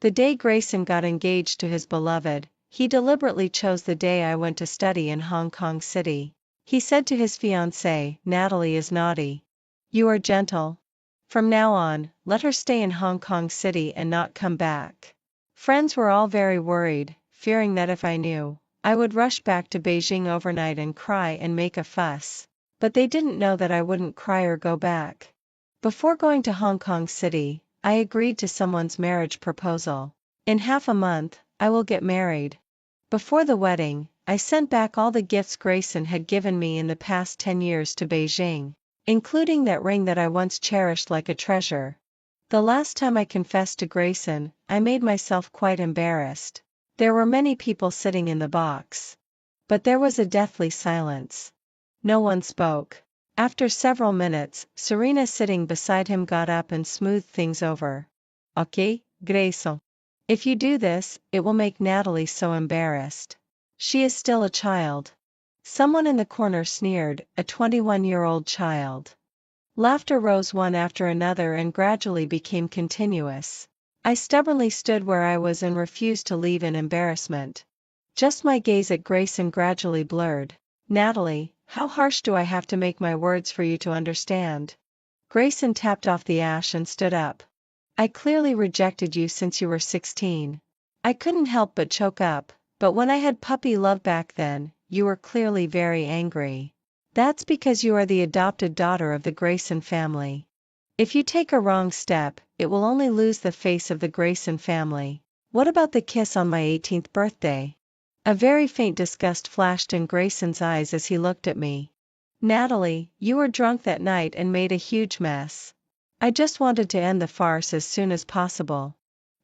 The day Grayson got engaged to his beloved, he deliberately chose the day I went to study in Hong Kong City. He said to his fiancée, "Natalie is naughty. You are gentle. From now on, let her stay in Hong Kong City and not come back." Friends were all very worried, fearing that if I knew, I would rush back to Beijing overnight and cry and make a fuss. But they didn't know that I wouldn't cry or go back. Before going to Hong Kong City, I agreed to someone's marriage proposal. In half a month, I will get married. Before the wedding, I sent back all the gifts Grayson had given me in the past 10 years to Beijing, including that ring that I once cherished like a treasure. The last time I confessed to Grayson, I made myself quite embarrassed. There were many people sitting in the box. But there was a deathly silence. No one spoke. After several minutes, Serena sitting beside him got up and smoothed things over. "Okay, Grayson. If you do this, it will make Natalie so embarrassed. She is still a child." Someone in the corner sneered, "A 21-year-old child." Laughter rose one after another and gradually became continuous. I stubbornly stood where I was and refused to leave in embarrassment. Just my gaze at Grayson gradually blurred. "Natalie, how harsh do I have to make my words for you to understand?" Grayson tapped off the ash and stood up. "I clearly rejected you since you were 16. I couldn't help but choke up, but when I had puppy love back then, you were clearly very angry. That's because you are the adopted daughter of the Grayson family. If you take a wrong step, it will only lose the face of the Grayson family. What about the kiss on my 18th birthday?" A very faint disgust flashed in Grayson's eyes as he looked at me. "Natalie, you were drunk that night and made a huge mess. I just wanted to end the farce as soon as possible."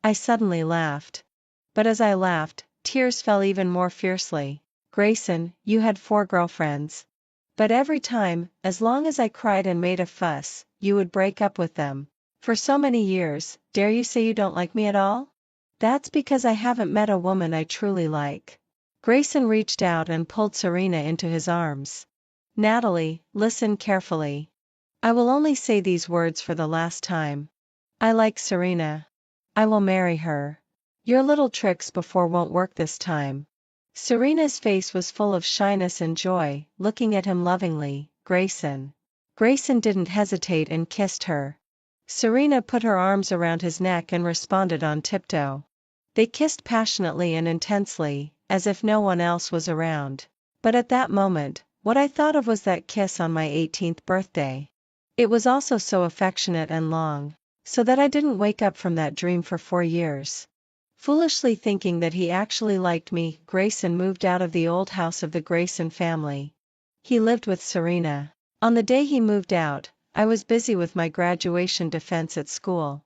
I suddenly laughed. But as I laughed, tears fell even more fiercely. "Grayson, you had 4 girlfriends. But every time, as long as I cried and made a fuss, you would break up with them. For so many years, dare you say you don't like me at all? That's because I haven't met a woman I truly like." Grayson reached out and pulled Serena into his arms. "Natalie, listen carefully. I will only say these words for the last time. I like Serena. I will marry her. Your little tricks before won't work this time." Serena's face was full of shyness and joy, looking at him lovingly. "Grayson." Grayson didn't hesitate and kissed her. Serena put her arms around his neck and responded on tiptoe. They kissed passionately and intensely, as if no one else was around. But at that moment, what I thought of was that kiss on my 18th birthday. It was also so affectionate and long, so that I didn't wake up from that dream for 4 years. Foolishly thinking that he actually liked me, Grayson moved out of the old house of the Grayson family. He lived with Serena. On the day he moved out, I was busy with my graduation defense at school.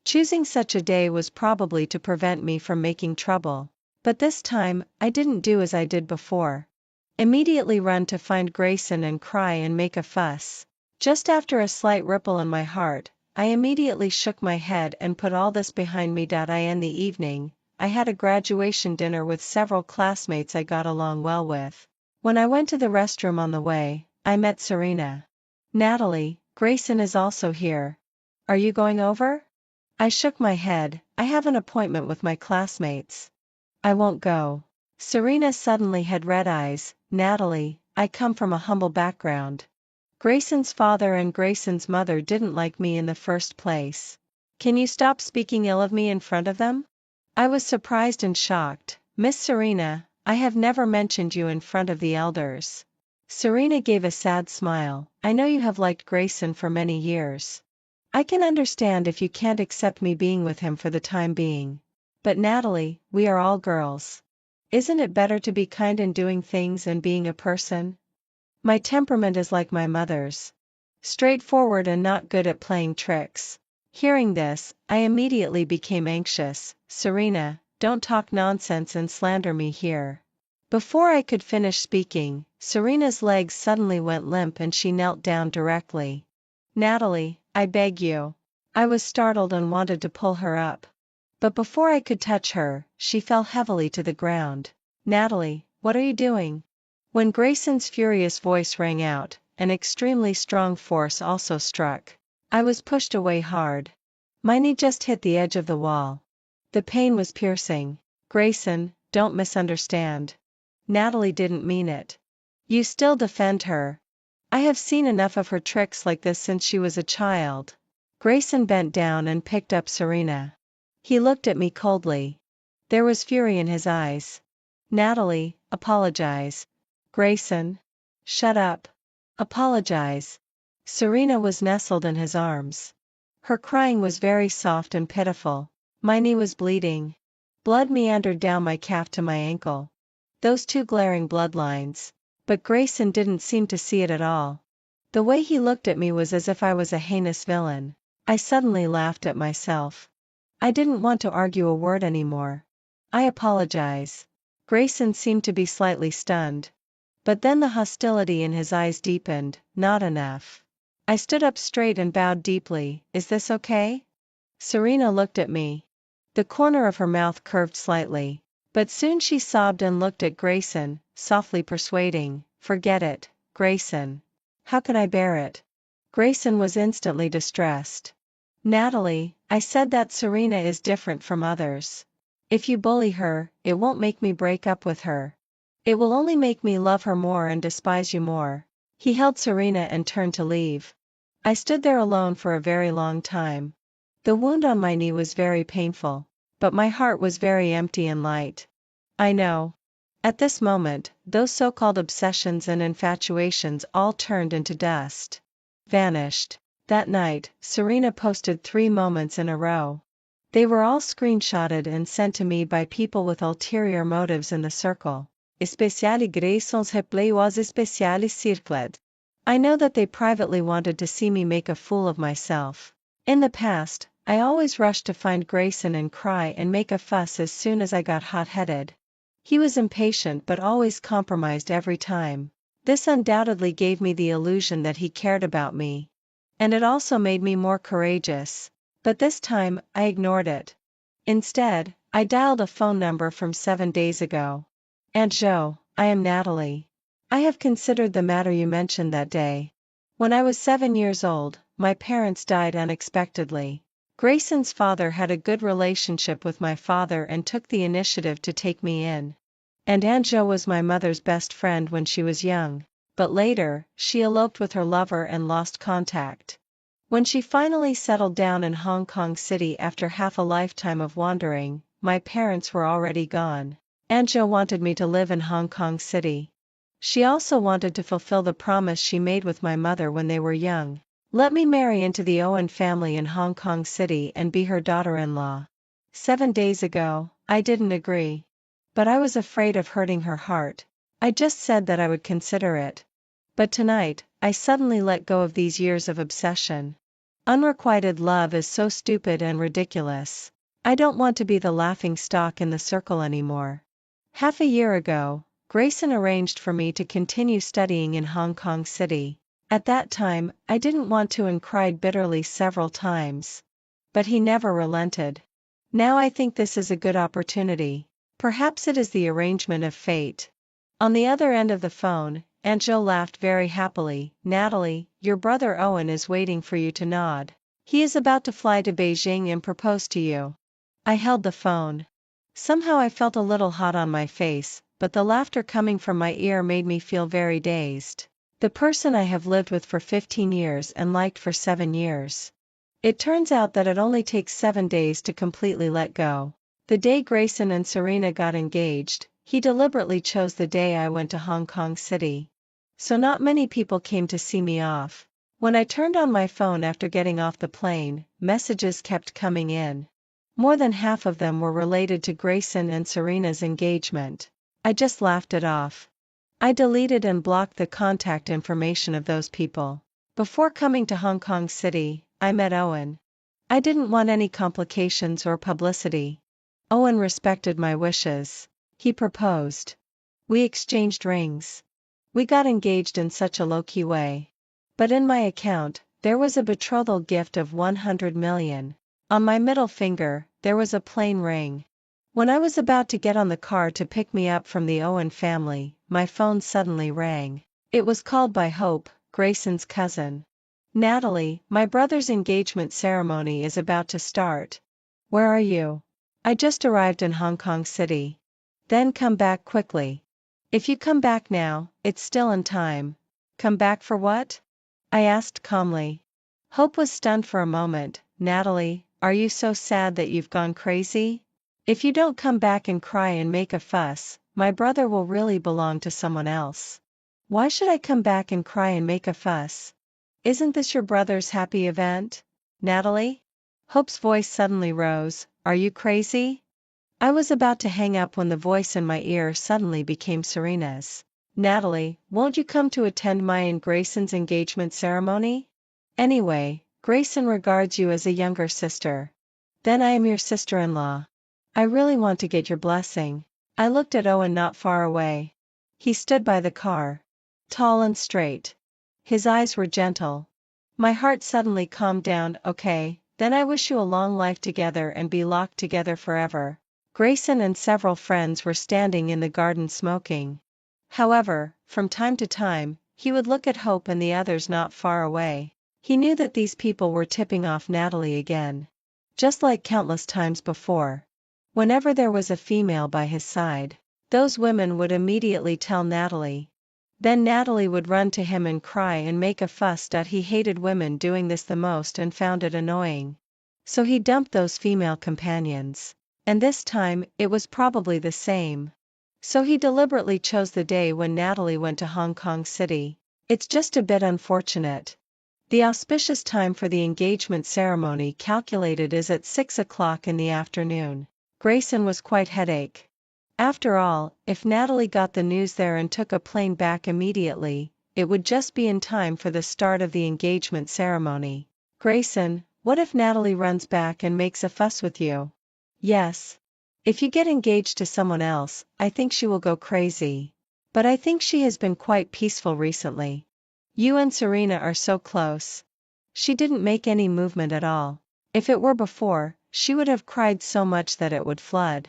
Choosing such a day was probably to prevent me from making trouble. But this time, I didn't do as I did before. Immediately run to find Grayson and cry and make a fuss. Just after a slight ripple in my heart, I immediately shook my head and put all this behind me. In the evening, I had a graduation dinner with several classmates I got along well with. When I went to the restroom on the way, I met Serena. "Natalie, Grayson is also here. Are you going over?" I shook my head. "I have an appointment with my classmates. I won't go." Serena suddenly had red eyes. "Natalie, I come from a humble background. Grayson's father and Grayson's mother didn't like me in the first place. Can you stop speaking ill of me in front of them?" I was surprised and shocked. "Miss Serena, I have never mentioned you in front of the elders." Serena gave a sad smile. "I know you have liked Grayson for many years. I can understand if you can't accept me being with him for the time being. But Natalie, we are all girls. Isn't it better to be kind in doing things and being a person? My temperament is like my mother's. Straightforward and not good at playing tricks." Hearing this, I immediately became anxious. "Serena, don't talk nonsense and slander me here." Before I could finish speaking, Serena's legs suddenly went limp and she knelt down directly. "Natalie, I beg you." I was startled and wanted to pull her up. But before I could touch her, she fell heavily to the ground. "Natalie, what are you doing?" When Grayson's furious voice rang out, an extremely strong force also struck. I was pushed away hard. My knee just hit the edge of the wall. The pain was piercing. Grayson, don't misunderstand. Natalie didn't mean it. You still defend her. I have seen enough of her tricks like this since she was a child. Grayson bent down and picked up Serena. He looked at me coldly. There was fury in his eyes. Natalie, apologize. Grayson. Shut up. Apologize. Serena was nestled in his arms. Her crying was very soft and pitiful. My knee was bleeding. Blood meandered down my calf to my ankle. Those two glaring bloodlines. But Grayson didn't seem to see it at all. The way he looked at me was as if I was a heinous villain. I suddenly laughed at myself. I didn't want to argue a word anymore. I apologize. Grayson seemed to be slightly stunned. But then the hostility in his eyes deepened. Not enough. I stood up straight and bowed deeply. Is this okay? Serena looked at me. The corner of her mouth curved slightly. But soon she sobbed and looked at Grayson, softly persuading, forget it, Grayson. How can I bear it? Grayson was instantly distressed. Natalie, I said that Serena is different from others. If you bully her, it won't make me break up with her. It will only make me love her more and despise you more. He held Serena and turned to leave. I stood there alone for a very long time. The wound on my knee was very painful. But my heart was very empty and light. I know. At this moment, those so-called obsessions and infatuations all turned into dust. Vanished. That night, Serena posted 3 moments in a row. They were all screenshotted and sent to me by people with ulterior motives in the circle. Especially Grayson's replay was especially circled. I know that they privately wanted to see me make a fool of myself. In the past, I always rushed to find Grayson and cry and make a fuss as soon as I got hot-headed. He was impatient but always compromised every time. This undoubtedly gave me the illusion that he cared about me. And it also made me more courageous. But this time, I ignored it. Instead, I dialed a phone number from 7 days ago. Aunt Jo, I am Natalie. I have considered the matter you mentioned that day. When I was 7 years old, my parents died unexpectedly. Grayson's father had a good relationship with my father and took the initiative to take me in. And Aunt Jo was my mother's best friend when she was young, but later, she eloped with her lover and lost contact. When she finally settled down in Hong Kong City after half a lifetime of wandering, my parents were already gone. Aunt Jo wanted me to live in Hong Kong City. She also wanted to fulfill the promise she made with my mother when they were young. Let me marry into the Owen family in Hong Kong City and be her daughter-in-law. 7 days ago, I didn't agree. But I was afraid of hurting her heart. I just said that I would consider it. But tonight, I suddenly let go of these years of obsession. Unrequited love is so stupid and ridiculous. I don't want to be the laughing stock in the circle anymore. Half a year ago, Grayson arranged for me to continue studying in Hong Kong City. At that time, I didn't want to and cried bitterly several times. But he never relented. Now I think this is a good opportunity. Perhaps it is the arrangement of fate. On the other end of the phone, Aunt Jo laughed very happily. Natalie, your brother Owen is waiting for you to nod. He is about to fly to Beijing and propose to you. I held the phone. Somehow I felt a little hot on my face, but the laughter coming from my ear made me feel very dazed. The person I have lived with for 15 years and liked for 7 years. It turns out that it only takes 7 days to completely let go. The day Grayson and Serena got engaged, he deliberately chose the day I went to Hong Kong City. So not many people came to see me off. When I turned on my phone after getting off the plane, messages kept coming in. More than half of them were related to Grayson and Serena's engagement. I just laughed it off. I deleted and blocked the contact information of those people. Before coming to Hong Kong City, I met Owen. I didn't want any complications or publicity. Owen respected my wishes. He proposed. We exchanged rings. We got engaged in such a low-key way. But in my account, there was a betrothal gift of 100 million. On my middle finger, there was a plain ring. When I was about to get on the car to pick me up from the Owen family, my phone suddenly rang. It was called by Hope, Grayson's cousin. Natalie, my brother's engagement ceremony is about to start. Where are you? I just arrived in Hong Kong City. Then come back quickly. If you come back now, it's still in time. Come back for what? I asked calmly. Hope was stunned for a moment. Natalie, are you so sad that you've gone crazy? If you don't come back and cry and make a fuss, my brother will really belong to someone else. Why should I come back and cry and make a fuss? Isn't this your brother's happy event? Natalie? Hope's voice suddenly rose. Are you crazy? I was about to hang up when the voice in my ear suddenly became Serena's. Natalie, won't you come to attend my and Grayson's engagement ceremony? Anyway, Grayson regards you as a younger sister. Then I am your sister-in-law. I really want to get your blessing. I looked at Owen not far away. He stood by the car. Tall and straight. His eyes were gentle. My heart suddenly calmed down. Okay, then I wish you a long life together and be locked together forever. Grayson and several friends were standing in the garden smoking. However, from time to time, he would look at Hope and the others not far away. He knew that these people were tipping off Natalie again. Just like countless times before. Whenever there was a female by his side, those women would immediately tell Natalie. Then Natalie would run to him and cry and make a fuss that he hated women doing this the most and found it annoying. So he dumped those female companions. And this time, it was probably the same. So he deliberately chose the day when Natalie went to Hong Kong City. It's just a bit unfortunate. The auspicious time for the engagement ceremony calculated is at 6 o'clock in the afternoon. Grayson was quite headache. After all, if Natalie got the news there and took a plane back immediately, it would just be in time for the start of the engagement ceremony. Grayson, what if Natalie runs back and makes a fuss with you? Yes. If you get engaged to someone else, I think she will go crazy. But I think she has been quite peaceful recently. You and Serena are so close. She didn't make any movement at all. If it were before, she would have cried so much that it would flood.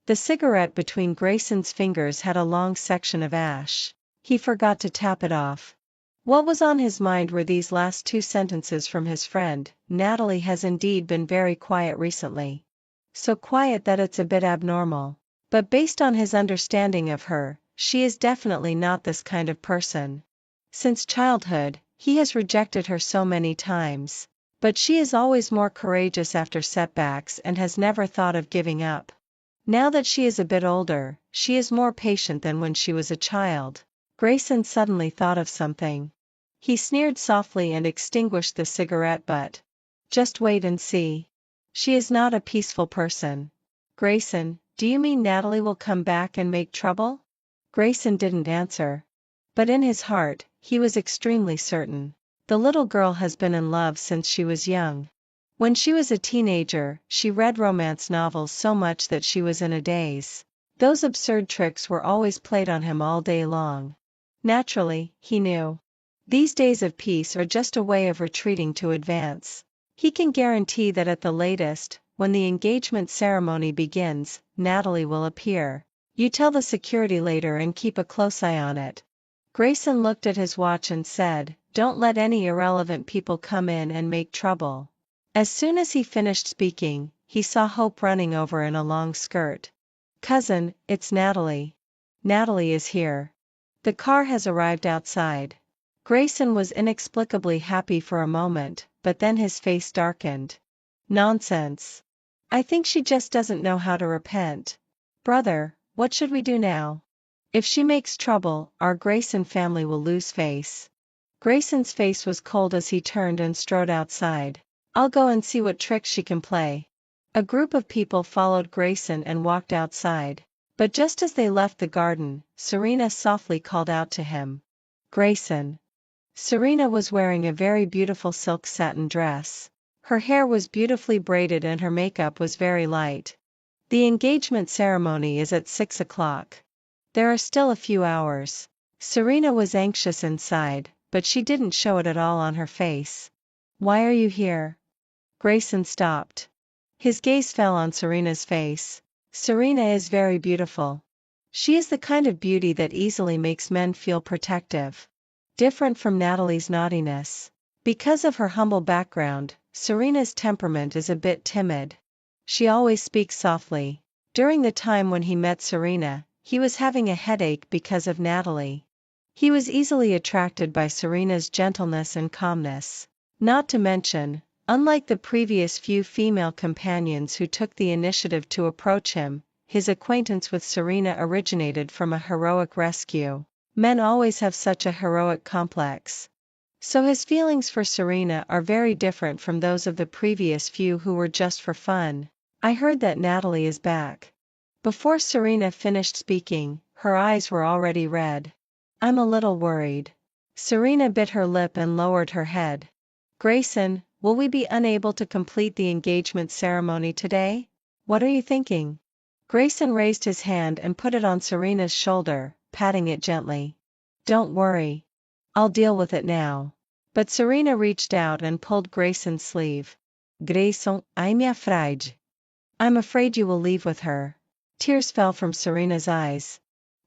The cigarette between Grayson's fingers had a long section of ash. He forgot to tap it off. What was on his mind were these last two sentences from his friend. Natalie has indeed been very quiet recently. So quiet that it's a bit abnormal. But based on his understanding of her, she is definitely not this kind of person. Since childhood, he has rejected her so many times. But she is always more courageous after setbacks and has never thought of giving up. Now that she is a bit older, she is more patient than when she was a child. Grayson suddenly thought of something. He sneered softly and extinguished the cigarette butt. Just wait and see. She is not a peaceful person. Grayson, do you mean Natalie will come back and make trouble? Grayson didn't answer. But in his heart, he was extremely certain. The little girl has been in love since she was young. When she was a teenager, she read romance novels so much that she was in a daze. Those absurd tricks were always played on him all day long. Naturally, he knew. These days of peace are just a way of retreating to advance. He can guarantee that at the latest, when the engagement ceremony begins, Natalie will appear. You tell the security later and keep a close eye on it. Grayson looked at his watch and said, don't let any irrelevant people come in and make trouble. As soon as he finished speaking, he saw Hope running over in a long skirt. Cousin, it's Natalie. Natalie is here. The car has arrived outside. Grayson was inexplicably happy for a moment, but then his face darkened. Nonsense. I think she just doesn't know how to repent. Brother, what should we do now? If she makes trouble, our Grayson family will lose face. Grayson's face was cold as he turned and strode outside. I'll go and see what tricks she can play. A group of people followed Grayson and walked outside. But just as they left the garden, Serena softly called out to him. Grayson. Serena was wearing a very beautiful silk satin dress. Her hair was beautifully braided and her makeup was very light. The engagement ceremony is at 6 o'clock. There are still a few hours. Serena was anxious inside, but she didn't show it at all on her face. Why are you here? Grayson stopped. His gaze fell on Serena's face. Serena is very beautiful. She is the kind of beauty that easily makes men feel protective. Different from Natalie's naughtiness. Because of her humble background, Serena's temperament is a bit timid. She always speaks softly. During the time when he met Serena, he was having a headache because of Natalie. He was easily attracted by Serena's gentleness and calmness. Not to mention, unlike the previous few female companions who took the initiative to approach him, his acquaintance with Serena originated from a heroic rescue. Men always have such a heroic complex. So his feelings for Serena are very different from those of the previous few who were just for fun. I heard that Natalie is back. Before Serena finished speaking, her eyes were already red. I'm a little worried. Serena bit her lip and lowered her head. Grayson, will we be unable to complete the engagement ceremony today? What are you thinking? Grayson raised his hand and put it on Serena's shoulder, patting it gently. Don't worry. I'll deal with it now. But Serena reached out and pulled Grayson's sleeve. Grayson, I'm afraid. I'm afraid you will leave with her. Tears fell from Serena's eyes.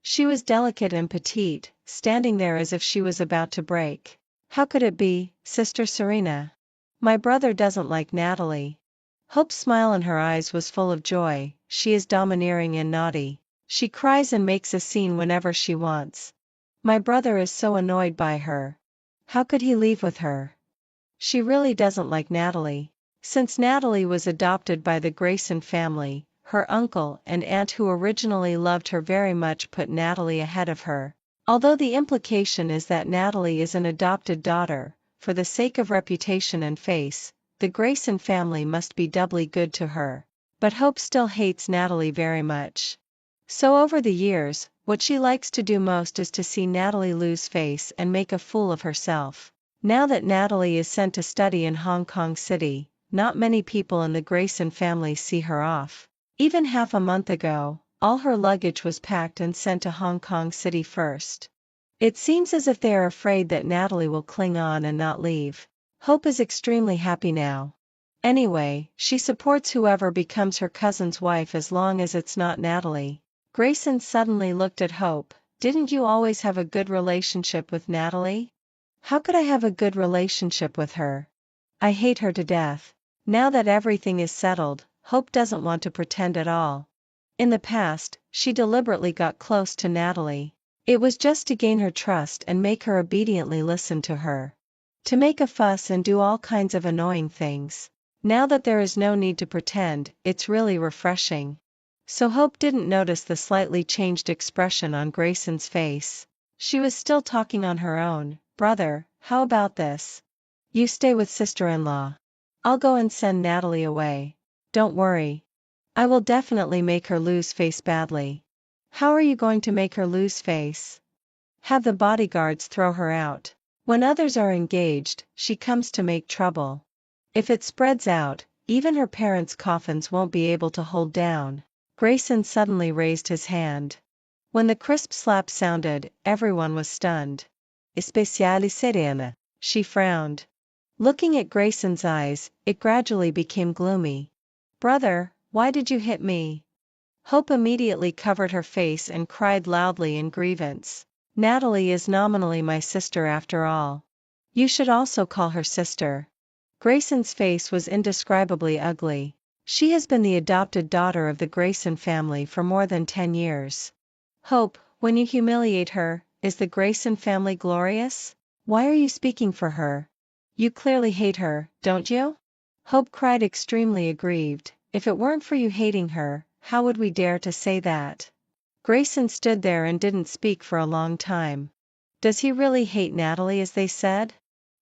She was delicate and petite, standing there as if she was about to break. How could it be, Sister Serena? My brother doesn't like Natalie. Hope's smile in her eyes was full of joy. She is domineering and naughty. She cries and makes a scene whenever she wants. My brother is so annoyed by her. How could he leave with her? She really doesn't like Natalie. Since Natalie was adopted by the Grayson family, her uncle and aunt who originally loved her very much put Natalie ahead of her. Although the implication is that Natalie is an adopted daughter, for the sake of reputation and face, the Grayson family must be doubly good to her. But Hope still hates Natalie very much. So over the years, what she likes to do most is to see Natalie lose face and make a fool of herself. Now that Natalie is sent to study in Hong Kong City, not many people in the Grayson family see her off. Even half a month ago, all her luggage was packed and sent to Hong Kong City first. It seems as if they are afraid that Natalie will cling on and not leave. Hope is extremely happy now. Anyway, she supports whoever becomes her cousin's wife as long as it's not Natalie. Grayson suddenly looked at Hope. Didn't you always have a good relationship with Natalie? How could I have a good relationship with her? I hate her to death. Now that everything is settled, Hope doesn't want to pretend at all. In the past, she deliberately got close to Natalie. It was just to gain her trust and make her obediently listen to her. To make a fuss and do all kinds of annoying things. Now that there is no need to pretend, it's really refreshing. So Hope didn't notice the slightly changed expression on Grayson's face. She was still talking on her own. Brother, how about this? You stay with sister-in-law. I'll go and send Natalie away. Don't worry. I will definitely make her lose face badly. How are you going to make her lose face? Have the bodyguards throw her out. When others are engaged, she comes to make trouble. If it spreads out, even her parents' coffins won't be able to hold down. Grayson suddenly raised his hand. When the crisp slap sounded, everyone was stunned. Especially Serena. She frowned. Looking at Grayson's eyes, it gradually became gloomy. Brother, why did you hit me? Hope immediately covered her face and cried loudly in grievance. Natalie is nominally my sister after all. You should also call her sister. Grayson's face was indescribably ugly. She has been the adopted daughter of the Grayson family for more than 10 years. Hope, when you humiliate her, is the Grayson family glorious? Why are you speaking for her? You clearly hate her, don't you? Hope cried extremely aggrieved. If it weren't for you hating her, how would we dare to say that? Grayson stood there and didn't speak for a long time. Does he really hate Natalie as they said?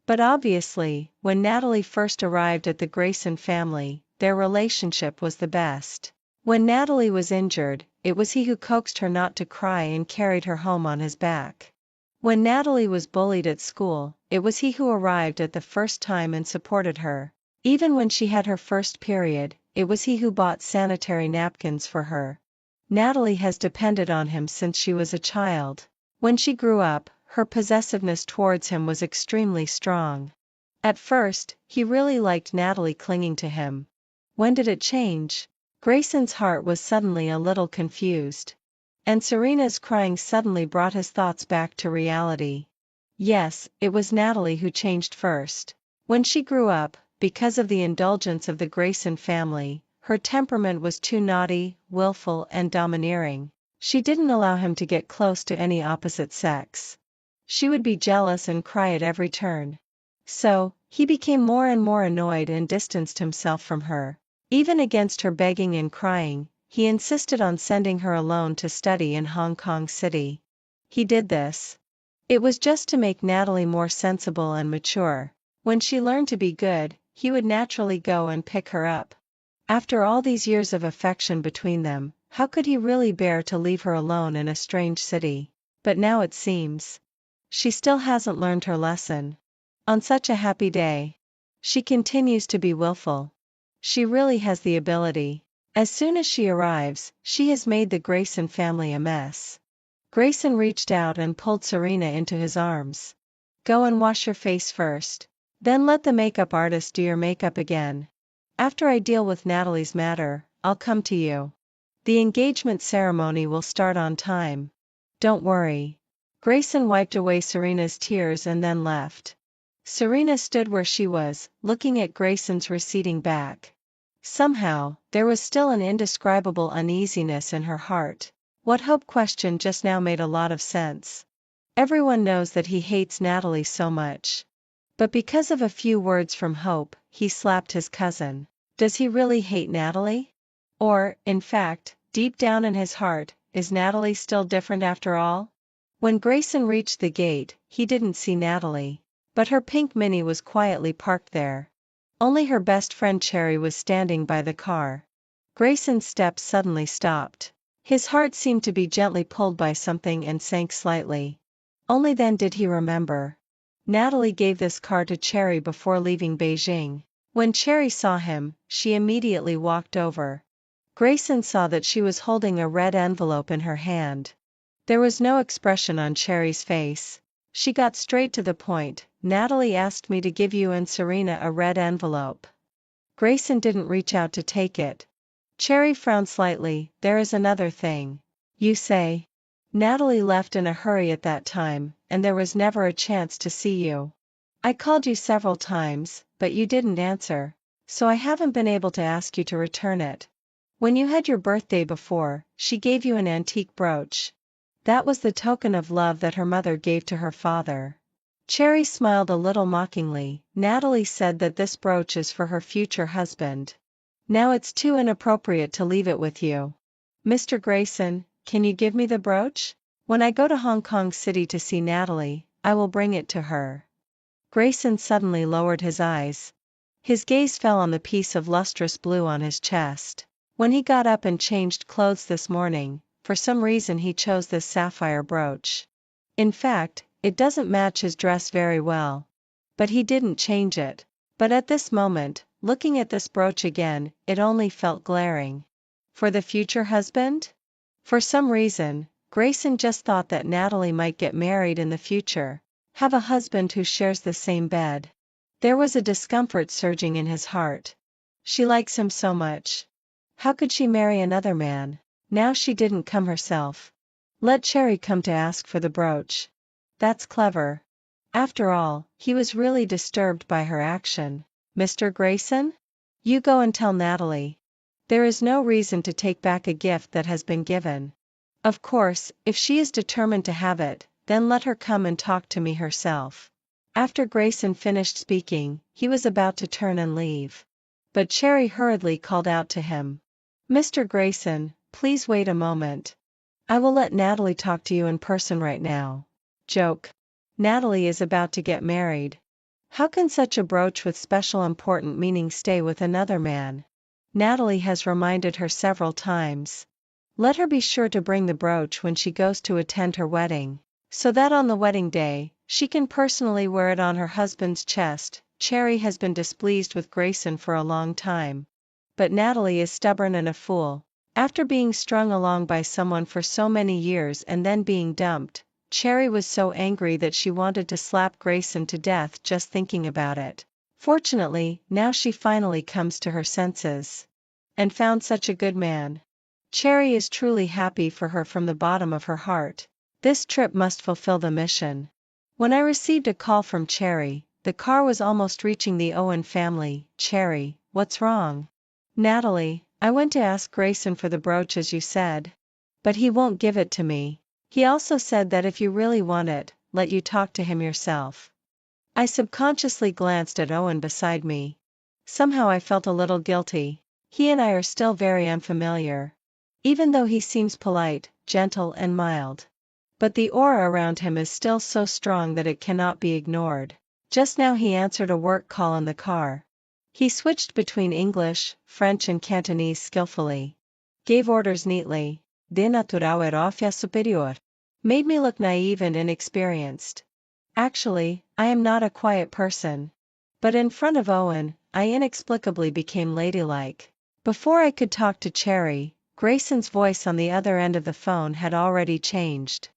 But obviously, when Natalie first arrived at the Grayson family, their relationship was the best. When Natalie was injured, it was he who coaxed her not to cry and carried her home on his back. When Natalie was bullied at school, it was he who arrived at the first time and supported her. Even when she had her first period, it was he who bought sanitary napkins for her. Natalie has depended on him since she was a child. When she grew up, her possessiveness towards him was extremely strong. At first, he really liked Natalie clinging to him. When did it change? Grayson's heart was suddenly a little confused. And Serena's crying suddenly brought his thoughts back to reality. Yes, it was Natalie who changed first. When she grew up, because of the indulgence of the Grayson family, Her temperament was too naughty, willful, and domineering. She didn't allow him to get close to any opposite sex. She would be jealous and cry at every turn. So, he became more and more annoyed and distanced himself from her. Even against her begging and crying, he insisted on sending her alone to study in Hong Kong City. He did this. It was just to make Natalie more sensible and mature. When she learned to be good, he would naturally go and pick her up. After all these years of affection between them, how could he really bear to leave her alone in a strange city? But now it seems she still hasn't learned her lesson. On such a happy day, she continues to be willful. She really has the ability. As soon as she arrives, she has made the Grayson family a mess. Grayson reached out and pulled Serena into his arms. Go and wash your face first. Then let the makeup artist do your makeup again. After I deal with Natalie's matter, I'll come to you. The engagement ceremony will start on time. Don't worry. Grayson wiped away Serena's tears and then left. Serena stood where she was, looking at Grayson's receding back. Somehow, there was still an indescribable uneasiness in her heart. What Hope questioned just now made a lot of sense. Everyone knows that he hates Natalie so much. But because of a few words from Hope, he slapped his cousin. Does he really hate Natalie? Or, in fact, deep down in his heart, is Natalie still different after all? When Grayson reached the gate, he didn't see Natalie. But her pink Mini was quietly parked there. Only her best friend Cherry was standing by the car. Grayson's steps suddenly stopped. His heart seemed to be gently pulled by something and sank slightly. Only then did he remember. Natalie gave this car to Cherry before leaving Beijing. When Cherry saw him, she immediately walked over. Grayson saw that she was holding a red envelope in her hand. There was no expression on Cherry's face. She got straight to the point. Natalie asked me to give you and Serena a red envelope. Grayson didn't reach out to take it. Cherry frowned slightly. There is another thing. You say? Natalie left in a hurry at that time, and there was never a chance to see you. I called you several times, but you didn't answer, so I haven't been able to ask you to return it. When you had your birthday before, she gave you an antique brooch. That was the token of love that her mother gave to her father. Cherry smiled a little mockingly. Natalie said that this brooch is for her future husband. Now it's too inappropriate to leave it with you. Mr. Grayson, can you give me the brooch? When I go to Hong Kong City to see Natalie, I will bring it to her. Grayson suddenly lowered his eyes. His gaze fell on the piece of lustrous blue on his chest. When he got up and changed clothes this morning, for some reason he chose this sapphire brooch. In fact, it doesn't match his dress very well. But he didn't change it. But at this moment, looking at this brooch again, it only felt glaring. For the future husband? For some reason, Grayson just thought that Natalie might get married in the future, have a husband who shares the same bed. There was a discomfort surging in his heart. She likes him so much. How could she marry another man? Now she didn't come herself. Let Cherry come to ask for the brooch. That's clever. After all, he was really disturbed by her action. Mr. Grayson? You go and tell Natalie. There is no reason to take back a gift that has been given. Of course, if she is determined to have it, then let her come and talk to me herself. After Grayson finished speaking, he was about to turn and leave. But Cherry hurriedly called out to him. Mr. Grayson, please wait a moment. I will let Natalie talk to you in person right now. Joke. Natalie is about to get married. How can such a brooch with special important meaning stay with another man? Natalie has reminded her several times. Let her be sure to bring the brooch when she goes to attend her wedding, so that on the wedding day, she can personally wear it on her husband's chest. Cherry has been displeased with Grayson for a long time. But Natalie is stubborn and a fool. After being strung along by someone for so many years and then being dumped, Cherry was so angry that she wanted to slap Grayson to death just thinking about it. Fortunately, now she finally comes to her senses. And found such a good man. Cherry is truly happy for her from the bottom of her heart. This trip must fulfill the mission. When I received a call from Cherry, the car was almost reaching the Owen family. Cherry, what's wrong? Natalie, I went to ask Grayson for the brooch as you said. But he won't give it to me. He also said that if you really want it, let you talk to him yourself. I subconsciously glanced at Owen beside me. Somehow I felt a little guilty. He and I are still very unfamiliar. Even though he seems polite, gentle and mild. But the aura around him is still so strong that it cannot be ignored. Just now he answered a work call in the car. He switched between English, French and Cantonese skillfully. Gave orders neatly. De naturao erofia superior. Made me look naive and inexperienced. Actually, I am not a quiet person. But in front of Owen, I inexplicably became ladylike. Before I could talk to Cherry, Grayson's voice on the other end of the phone had already changed.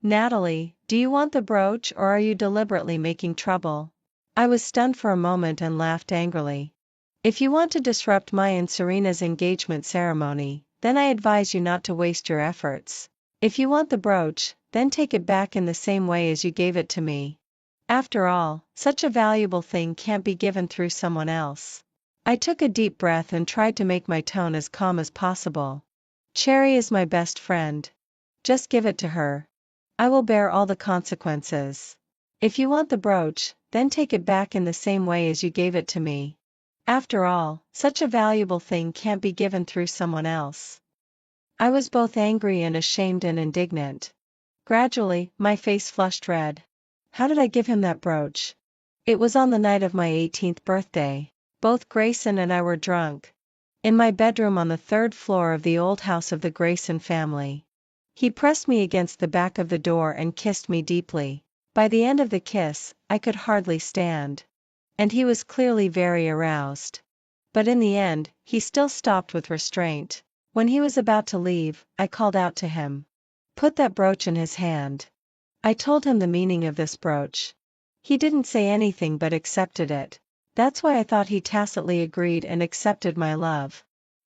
Natalie, do you want the brooch or are you deliberately making trouble? I was stunned for a moment and laughed angrily. If you want to disrupt my and Serena's engagement ceremony, then I advise you not to waste your efforts. If you want the brooch, then take it back in the same way as you gave it to me. After all, such a valuable thing can't be given through someone else. I took a deep breath and tried to make my tone as calm as possible. Cherry is my best friend. Just give it to her. I will bear all the consequences. If you want the brooch, then take it back in the same way as you gave it to me. After all, such a valuable thing can't be given through someone else. I was both angry and ashamed and indignant. Gradually, my face flushed red. How did I give him that brooch? It was on the night of my 18th birthday. Both Grayson and I were drunk. In my bedroom on the third floor of the old house of the Grayson family. He pressed me against the back of the door and kissed me deeply. By the end of the kiss, I could hardly stand. And he was clearly very aroused. But in the end, he still stopped with restraint. When he was about to leave, I called out to him. Put that brooch in his hand. I told him the meaning of this brooch. He didn't say anything but accepted it. That's why I thought he tacitly agreed and accepted my love.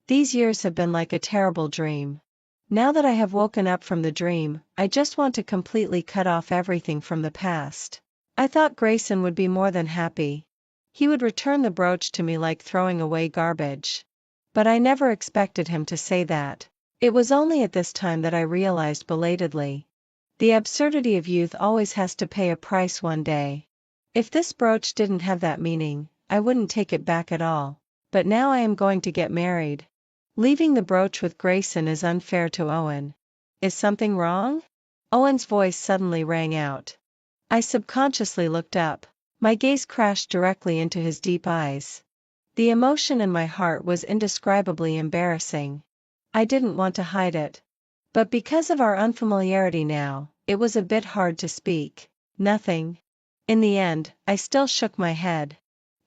These years have been like a terrible dream. Now that I have woken up from the dream, I just want to completely cut off everything from the past. I thought Grayson would be more than happy. He would return the brooch to me like throwing away garbage. But I never expected him to say that. It was only at this time that I realized belatedly. The absurdity of youth always has to pay a price one day. If this brooch didn't have that meaning, I wouldn't take it back at all. But now I am going to get married. Leaving the brooch with Grayson is unfair to Owen. Is something wrong? Owen's voice suddenly rang out. I subconsciously looked up. My gaze crashed directly into his deep eyes. The emotion in my heart was indescribably embarrassing. I didn't want to hide it. But because of our unfamiliarity now, it was a bit hard to speak. Nothing. In the end, I still shook my head.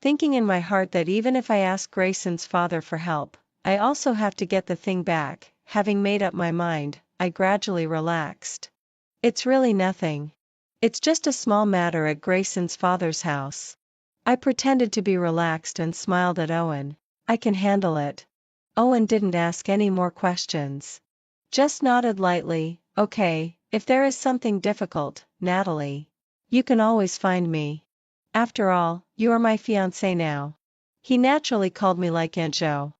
Thinking in my heart that even if I ask Grayson's father for help, I also have to get the thing back. Having made up my mind, I gradually relaxed. It's really nothing. It's just a small matter at Grayson's father's house. I pretended to be relaxed and smiled at Owen. I can handle it. Owen didn't ask any more questions. Just nodded lightly. Okay, if there is something difficult, Natalie. You can always find me. After all, you are my fiancée now. He naturally called me like Aunt Jo.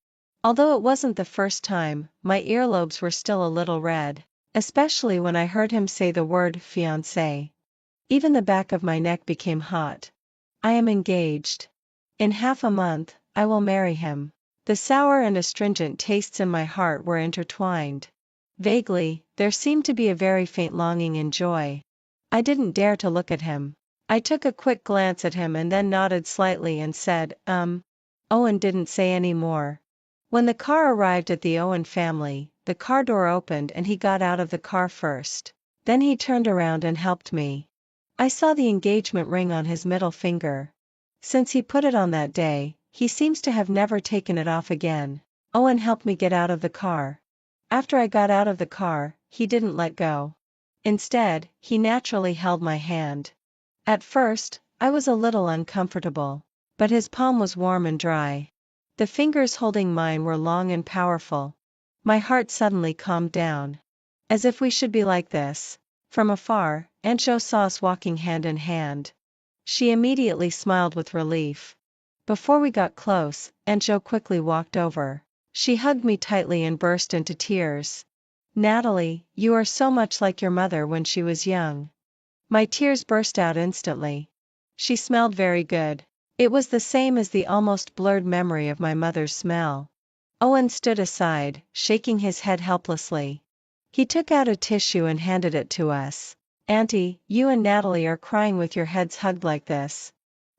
Although it wasn't the first time, my earlobes were still a little red, especially when I heard him say the word fiancé. Even the back of my neck became hot. I am engaged. In half a month, I will marry him. The sour and astringent tastes in my heart were intertwined. Vaguely, there seemed to be a very faint longing and joy. I didn't dare to look at him. I took a quick glance at him and then nodded slightly and said, Owen didn't say any more. When the car arrived at the Owen family, the car door opened and he got out of the car first. Then he turned around and helped me. I saw the engagement ring on his middle finger. Since he put it on that day, he seems to have never taken it off again. Owen helped me get out of the car. After I got out of the car, he didn't let go. Instead, he naturally held my hand. At first, I was a little uncomfortable, but his palm was warm and dry. The fingers holding mine were long and powerful. My heart suddenly calmed down. As if we should be like this. From afar, Aunt Jo saw us walking hand in hand. She immediately smiled with relief. Before we got close, Aunt Jo quickly walked over. She hugged me tightly and burst into tears. Natalie, you are so much like your mother when she was young. My tears burst out instantly. She smelled very good. It was the same as the almost blurred memory of my mother's smell. Owen stood aside, shaking his head helplessly. He took out a tissue and handed it to us. Auntie, you and Natalie are crying with your heads hugged like this.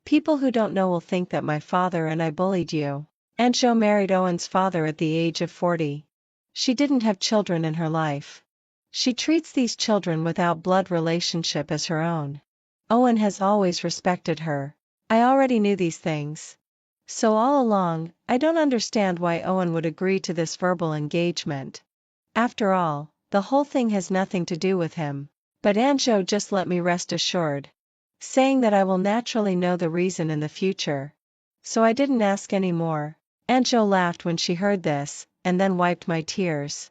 People who don't know will think that my father and I bullied you. Aunt Jo married Owen's father at the age of 40. She didn't have children in her life. She treats these children without blood relationship as her own. Owen has always respected her. I already knew these things. So all along, I don't understand why Owen would agree to this verbal engagement. After all, the whole thing has nothing to do with him. But Aunt Jo just let me rest assured, saying that I will naturally know the reason in the future. So I didn't ask any more. Aunt Jo laughed when she heard this, and then wiped my tears.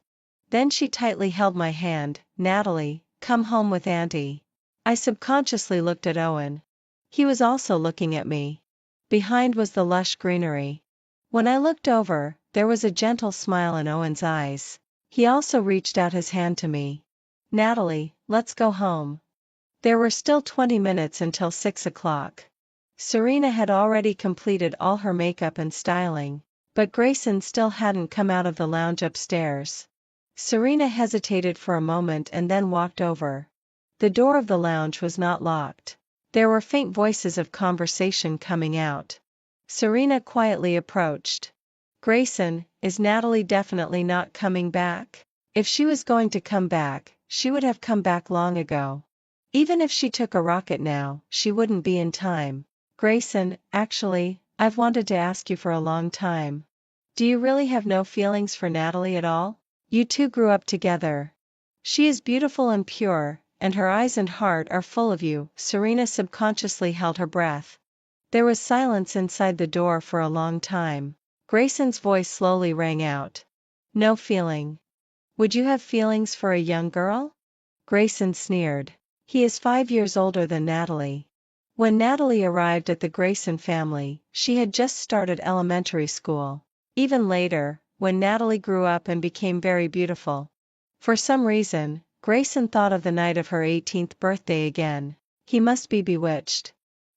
Then she tightly held my hand. Natalie, come home with Auntie. I subconsciously looked at Owen. He was also looking at me. Behind was the lush greenery. When I looked over, there was a gentle smile in Owen's eyes. He also reached out his hand to me. Natalie, let's go home. There were still 20 minutes until 6 o'clock. Serena had already completed all her makeup and styling, but Grayson still hadn't come out of the lounge upstairs. Serena hesitated for a moment and then walked over. The door of the lounge was not locked. There were faint voices of conversation coming out. Serena quietly approached. Grayson, is Natalie definitely not coming back? If she was going to come back, she would have come back long ago. Even if she took a rocket now, she wouldn't be in time. Grayson, actually, I've wanted to ask you for a long time. Do you really have no feelings for Natalie at all? You two grew up together. She is beautiful and pure, and her eyes and heart are full of you. Serena subconsciously held her breath. There was silence inside the door for a long time. Grayson's voice slowly rang out. No feeling. Would you have feelings for a young girl? Grayson sneered. He is 5 years older than Natalie. When Natalie arrived at the Grayson family, she had just started elementary school. Even later, when Natalie grew up and became very beautiful. For some reason, Grayson thought of the night of her 18th birthday again. He must be bewitched.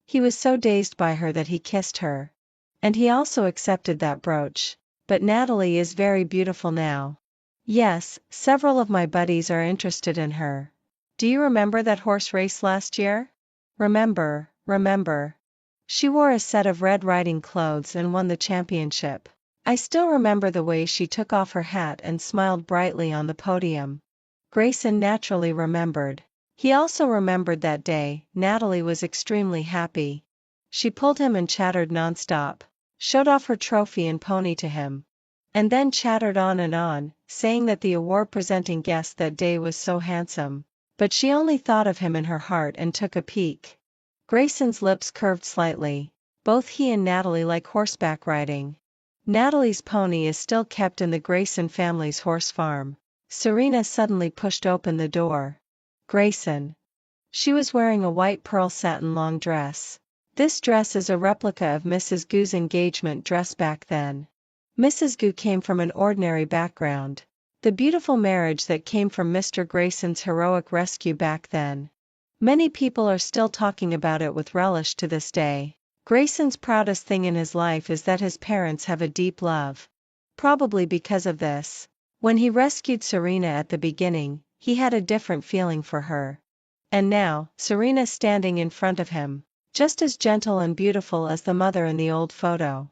He was so dazed by her that he kissed her. And he also accepted that brooch. But Natalie is very beautiful now. Yes, several of my buddies are interested in her. Do you remember that horse race last year? Remember. She wore a set of red riding clothes and won the championship. I still remember the way she took off her hat and smiled brightly on the podium. Grayson naturally remembered. He also remembered that day. Natalie was extremely happy. She pulled him and chattered nonstop, showed off her trophy and pony to him, and then chattered on, saying that the award-presenting guest that day was so handsome. But she only thought of him in her heart and took a peek. Grayson's lips curved slightly. Both he and Natalie like horseback riding. Natalie's pony is still kept in the Grayson family's horse farm. Serena suddenly pushed open the door. Grayson. She was wearing a white pearl satin long dress. This dress is a replica of Mrs. Gu's engagement dress back then. Mrs. Gu came from an ordinary background. The beautiful marriage that came from Mr. Grayson's heroic rescue back then. Many people are still talking about it with relish to this day. Grayson's proudest thing in his life is that his parents have a deep love. Probably because of this. When he rescued Serena at the beginning, he had a different feeling for her. And now, Serena standing in front of him, just as gentle and beautiful as the mother in the old photo.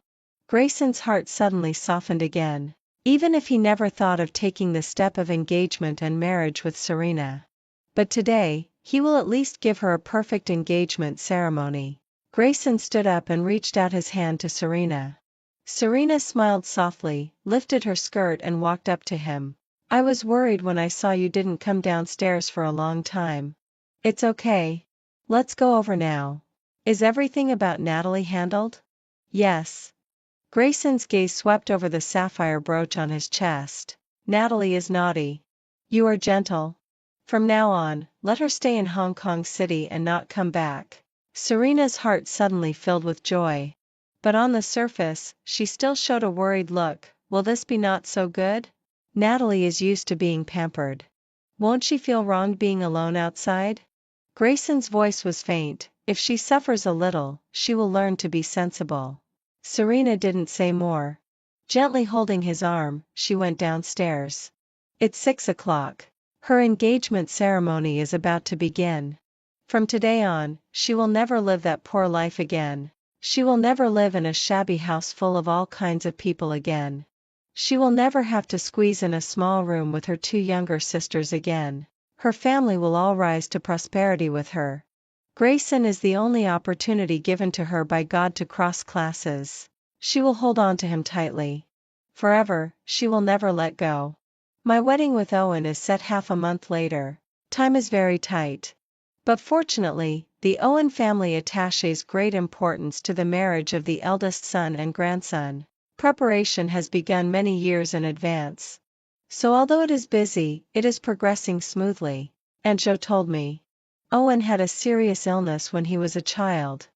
Grayson's heart suddenly softened again. Even if he never thought of taking the step of engagement and marriage with Serena. But today, he will at least give her a perfect engagement ceremony. Grayson stood up and reached out his hand to Serena. Serena smiled softly, lifted her skirt and walked up to him. I was worried when I saw you didn't come downstairs for a long time. It's okay. Let's go over now. Is everything about Natalie handled? Yes. Grayson's gaze swept over the sapphire brooch on his chest. Natalie is naughty. You are gentle. From now on, let her stay in Hong Kong City and not come back. Serena's heart suddenly filled with joy. But on the surface, she still showed a worried look. will this be not so good? Natalie is used to being pampered. Won't she feel wronged being alone outside? Grayson's voice was faint. If she suffers a little, she will learn to be sensible. Serena didn't say more. Gently holding his arm, she went downstairs. It's 6 o'clock. Her engagement ceremony is about to begin. From today on, she will never live that poor life again. She will never live in a shabby house full of all kinds of people again. She will never have to squeeze in a small room with her two younger sisters again. Her family will all rise to prosperity with her. Grayson is the only opportunity given to her by God to cross classes. She will hold on to him tightly. Forever, she will never let go. My wedding with Owen is set half a month later. Time is very tight. But fortunately, the Owen family attaches great importance to the marriage of the eldest son and grandson. Preparation has begun many years in advance. So although it is busy, it is progressing smoothly. Aunt Jo told me. Owen had a serious illness when he was a child.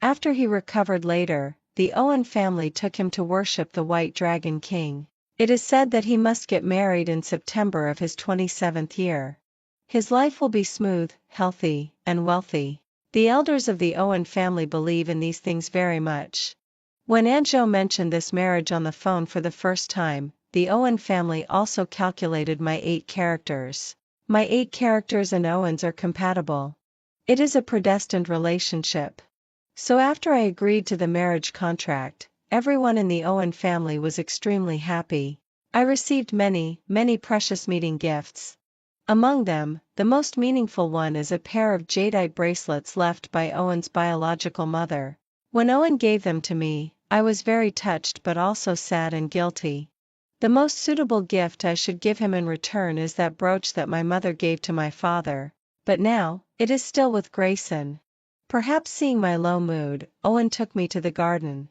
After he recovered later, the Owen family took him to worship the White Dragon King. It is said that he must get married in September of his 27th year. His life will be smooth, healthy, and wealthy. The elders of the Owen family believe in these things very much. When Aunt Jo mentioned this marriage on the phone for the first time, the Owen family also calculated my 8 characters. My 8 characters and Owen's are compatible. It is a predestined relationship. So after I agreed to the marriage contract, everyone in the Owen family was extremely happy. I received many, many precious meeting gifts. Among them, the most meaningful one is a pair of jadeite bracelets left by Owen's biological mother. When Owen gave them to me, I was very touched but also sad and guilty. The most suitable gift I should give him in return is that brooch that my mother gave to my father, but now, it is still with Grayson. Perhaps seeing my low mood, Owen took me to the garden.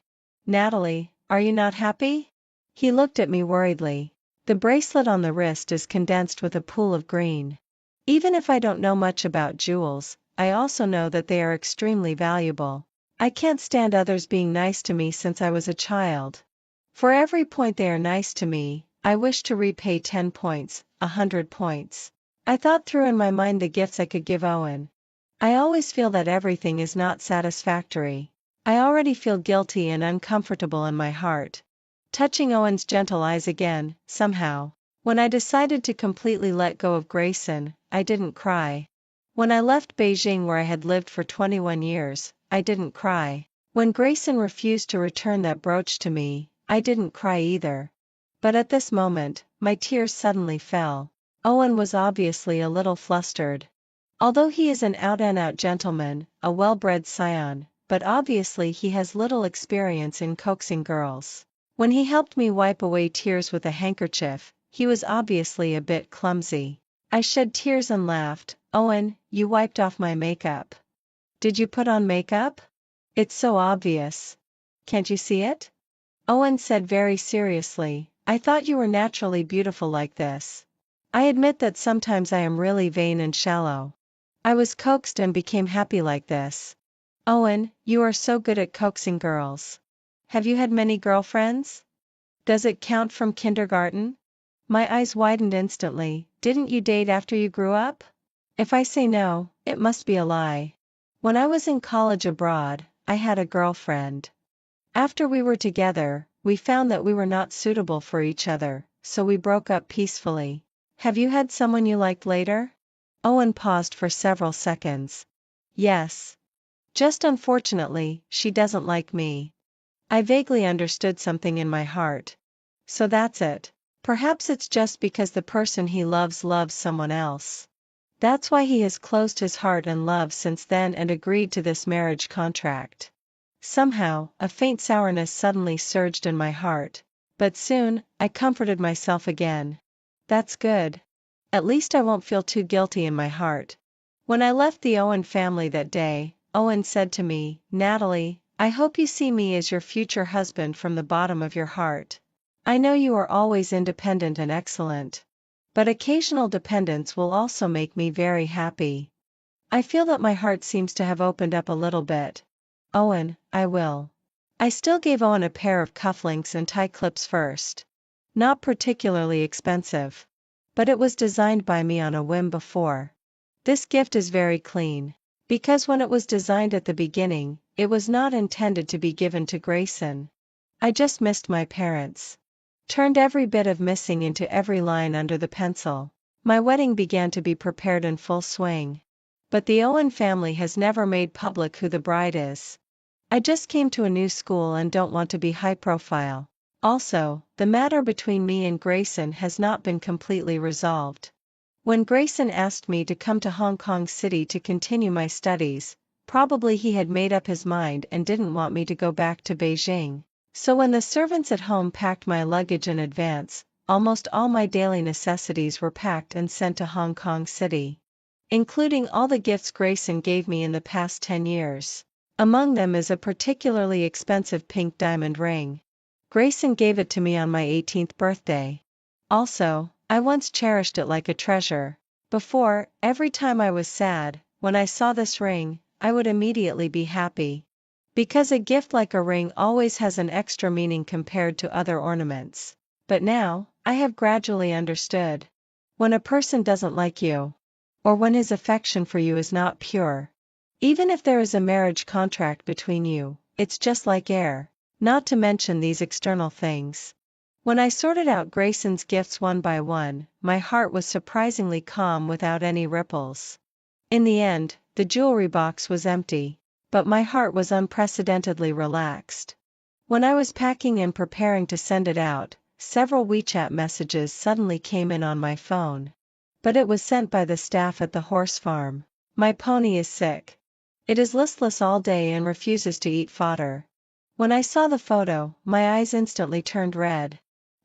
Natalie, are you not happy? He looked at me worriedly. The bracelet on the wrist is condensed with a pool of green. Even if I don't know much about jewels, I also know that they are extremely valuable. I can't stand others being nice to me since I was a child. For every point they are nice to me, I wish to repay 10 points, 100 points. I thought through in my mind the gifts I could give Owen. I always feel that everything is not satisfactory. I already feel guilty and uncomfortable in my heart. Touching Owen's gentle eyes again, somehow. When I decided to completely let go of Grayson, I didn't cry. When I left Beijing where I had lived for 21 years, I didn't cry. When Grayson refused to return that brooch to me, I didn't cry either. But at this moment, my tears suddenly fell. Owen was obviously a little flustered. Although he is an out-and-out gentleman, a well-bred scion, but obviously he has little experience in coaxing girls. When he helped me wipe away tears with a handkerchief, he was obviously a bit clumsy. I shed tears and laughed. Owen, you wiped off my makeup. Did you put on makeup? It's so obvious. Can't you see it? Owen said very seriously, I thought you were naturally beautiful like this. I admit that sometimes I am really vain and shallow. I was coaxed and became happy like this. Owen, you are so good at coaxing girls. Have you had many girlfriends? Does it count from kindergarten? My eyes widened instantly. Didn't you date after you grew up? If I say no, it must be a lie. When I was in college abroad, I had a girlfriend. After we were together, we found that we were not suitable for each other, so we broke up peacefully. Have you had someone you liked later? Owen paused for several seconds. Yes. Just unfortunately, she doesn't like me. I vaguely understood something in my heart. So that's it. Perhaps it's just because the person he loves someone else. That's why he has closed his heart and love since then and agreed to this marriage contract. Somehow, a faint sourness suddenly surged in my heart. But soon, I comforted myself again. That's good. At least I won't feel too guilty in my heart. When I left the Owen family that day, Owen said to me, Natalie, I hope you see me as your future husband from the bottom of your heart. I know you are always independent and excellent. But occasional dependence will also make me very happy. I feel that my heart seems to have opened up a little bit. Owen, I will. I still gave Owen a pair of cufflinks and tie clips first. Not particularly expensive. But it was designed by me on a whim before. This gift is very clean. Because when it was designed at the beginning, it was not intended to be given to Grayson. I just missed my parents. Turned every bit of missing into every line under the pencil. My wedding began to be prepared in full swing. But the Owen family has never made public who the bride is. I just came to a new school and don't want to be high profile. Also, the matter between me and Grayson has not been completely resolved. When Grayson asked me to come to Hong Kong City to continue my studies, probably he had made up his mind and didn't want me to go back to Beijing. So when the servants at home packed my luggage in advance, almost all my daily necessities were packed and sent to Hong Kong City. Including all the gifts Grayson gave me in the past 10 years. Among them is a particularly expensive pink diamond ring. Grayson gave it to me on my 18th birthday. Also, I once cherished it like a treasure. Before, every time I was sad, when I saw this ring, I would immediately be happy. Because a gift like a ring always has an extra meaning compared to other ornaments. But now, I have gradually understood. When a person doesn't like you, or when his affection for you is not pure, even if there is a marriage contract between you, it's just like air. Not to mention these external things. When I sorted out Grayson's gifts one by one, my heart was surprisingly calm without any ripples. In the end, the jewelry box was empty, but my heart was unprecedentedly relaxed. When I was packing and preparing to send it out, several WeChat messages suddenly came in on my phone. But it was sent by the staff at the horse farm. My pony is sick. It is listless all day and refuses to eat fodder. When I saw the photo, my eyes instantly turned red.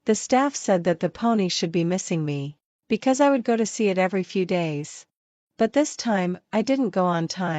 The staff said that the pony should be missing me, because I would go to see it every few days. But this time, I didn't go on time.